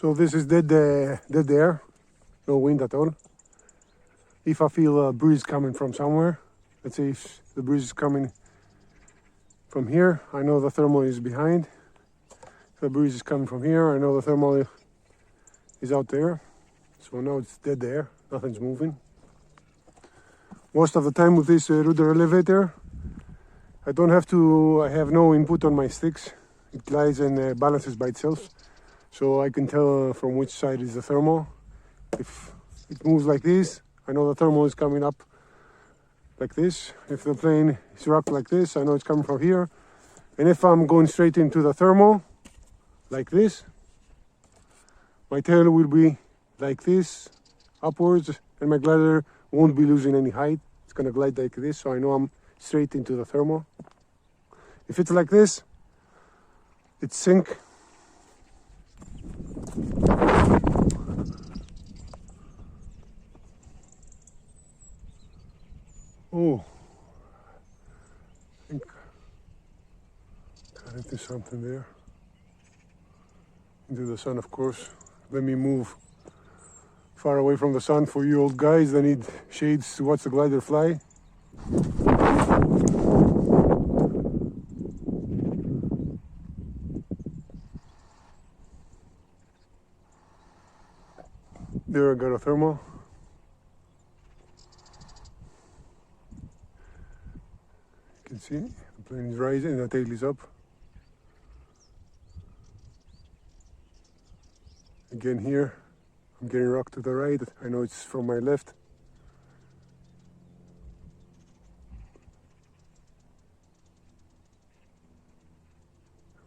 So this is dead air, no wind at all. If I feel a breeze coming from somewhere, let's say if the breeze is coming from here, I know the thermal is behind. If the breeze is coming from here, I know the thermal is out there. So now it's dead air, nothing's moving. Most of the time with this rudder elevator, I have no input on my sticks. It glides and balances by itself. So I can tell from which side is the thermal. If it moves like this, I know the thermal is coming up like this. If the plane is rocked like this, I know it's coming from here. And if I'm going straight into the thermal, like this, my tail will be like this, upwards, and my glider won't be losing any height. It's gonna glide like this, so I know I'm straight into the thermal. If it's like this, it's sink. Oh, I think got into something there. Into the sun, of course. Let me move far away from the sun for you old guys that need shades to watch the glider fly. There I got a thermal. You can see the plane is rising, the tail is up. Again here, I'm getting rocked to the right. I know it's from my left.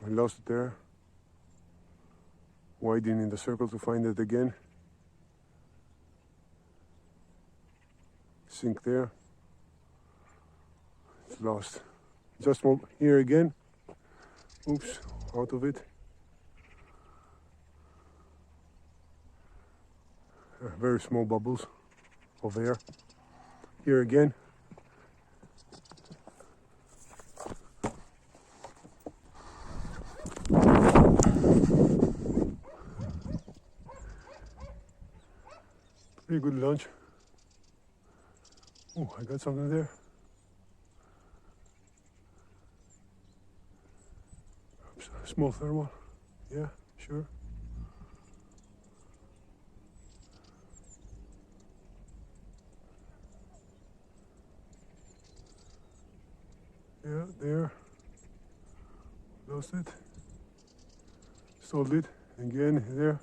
I lost it there. Widening the circle to find it again. Sink there. It's lost. Just here again. Oops, out of it. Very small bubbles of air. Here again. Pretty good launch. Oh, I got something there. Oops, small thermal. Yeah, sure. Yeah, there. Lost it. Sold it. Again, there.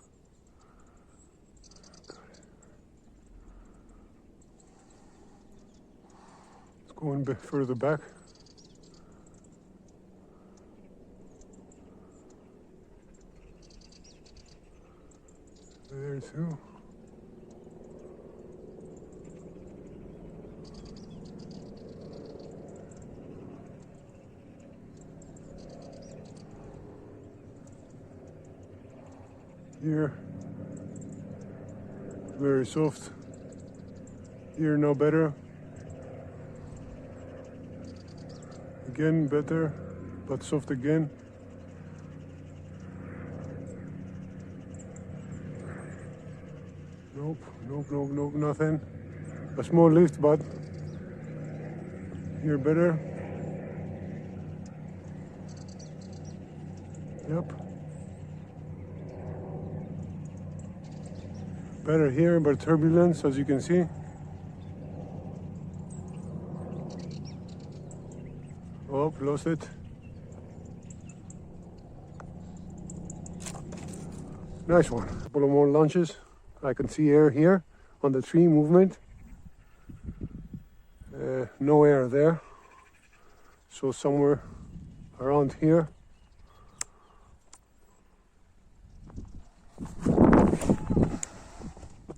It's going a bit further back. There too. Here, very soft. Here, no better. Again, better, but soft again. Nope, nothing. A small lift, but here better. Yep. Better here, but turbulence, as you can see. Oh, lost it. Nice one. A couple of more launches. I can see air here on the tree movement. No air there. So somewhere around here.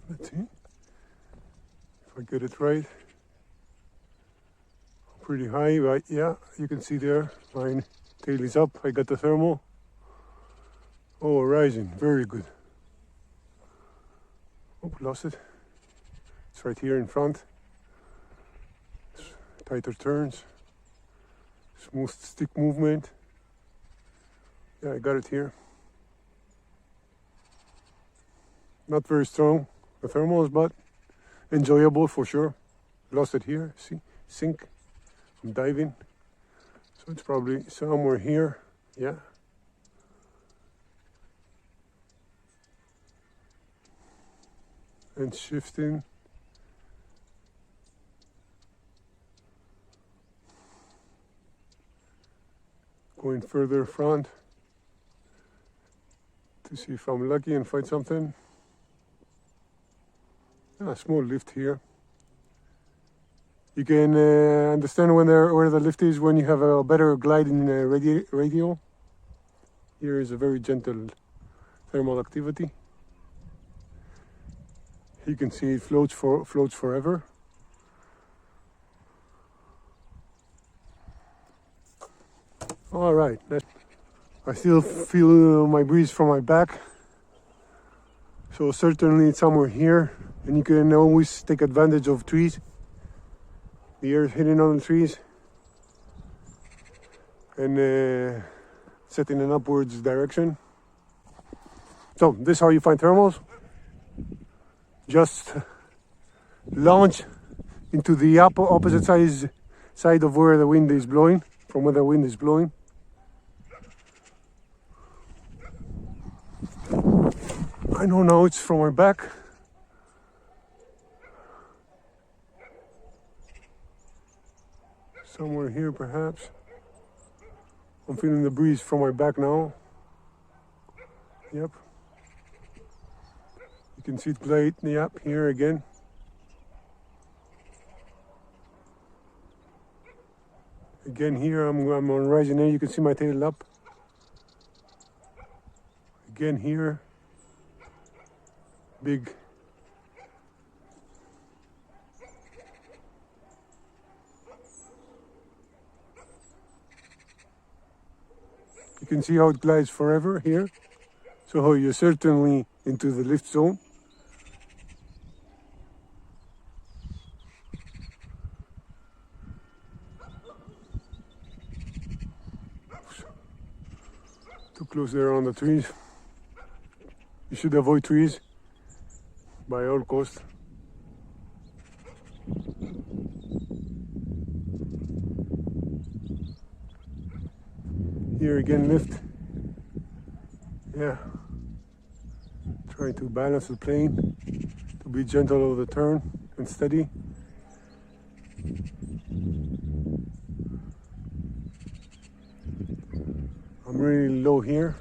Let's see if I get it right. Pretty high, but yeah, you can see there, my tail is up. I got the thermal. Oh, rising, very good. Oh, lost it. It's right here in front. Tighter turns, smooth stick movement. Yeah, I got it here. Not very strong, the thermals, but enjoyable for sure. Lost it here, see, sink, I'm diving. So it's probably somewhere here, yeah. And shifting. Going further front to see if I'm lucky and find something. A small lift here. You can understand where the lift is when you have a better gliding radial. Here is a very gentle thermal activity. You can see it floats forever. All right, I still feel my breeze from my back. So certainly it's somewhere here, and you can always take advantage of trees. The air is hitting on the trees and set in an upwards direction. So this is how you find thermals. Just launch into the opposite side of where the wind is blowing, from where the wind is blowing. I know now it's from my back. Somewhere here perhaps. I'm feeling the breeze from my back now. Yep. You can see it glide, yep, here again. Again here, I'm on rising air, you can see my tail up. Again here. Big. You can see how it glides forever here. So you're certainly into the lift zone. Too close there on the trees. You should avoid trees by all costs. Here again, lift. Yeah. Trying to balance the plane, to be gentle over the turn and steady. I'm really low here,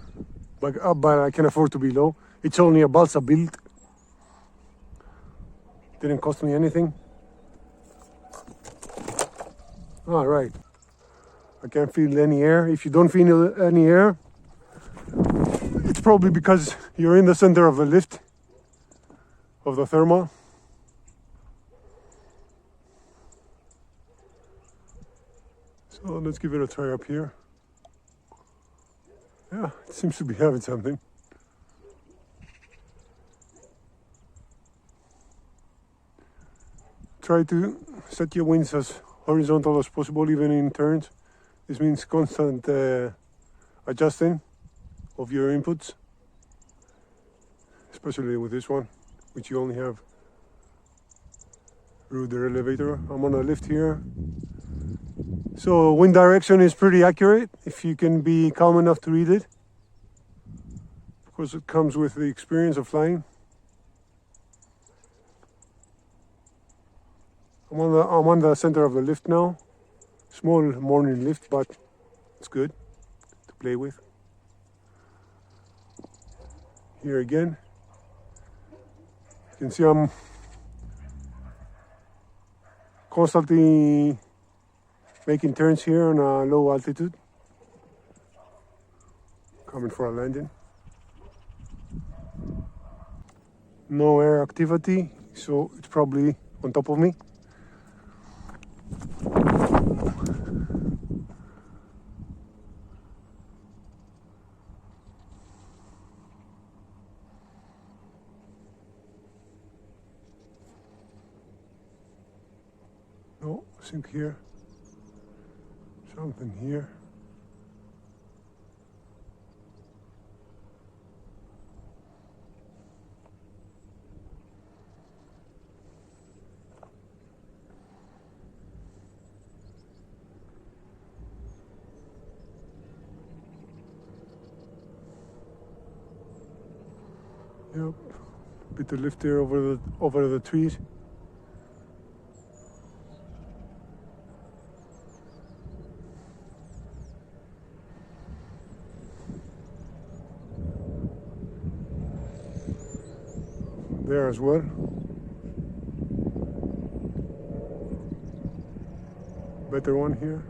but I can afford to be low. It's only a balsa build. Didn't cost me anything. All right. I can't feel any air. If you don't feel any air, it's probably because you're in the center of the lift of the thermal. So let's give it a try up here. Yeah, it seems to be having something. Try to set your wings as horizontal as possible, even in turns. This means constant adjusting of your inputs, especially with this one, which you only have through the elevator. I'm on a lift here. So wind direction is pretty accurate if you can be calm enough to read it. Of course, it comes with the experience of flying. I'm on the center of the lift now. Small morning lift, but it's good to play with. Here again, you can see I'm constantly making turns here on a low altitude, coming for a landing. No air activity, so it's probably on top of me. No, I think here. Something here. Yep. Bit of lift there over the trees. There as well. Better one here.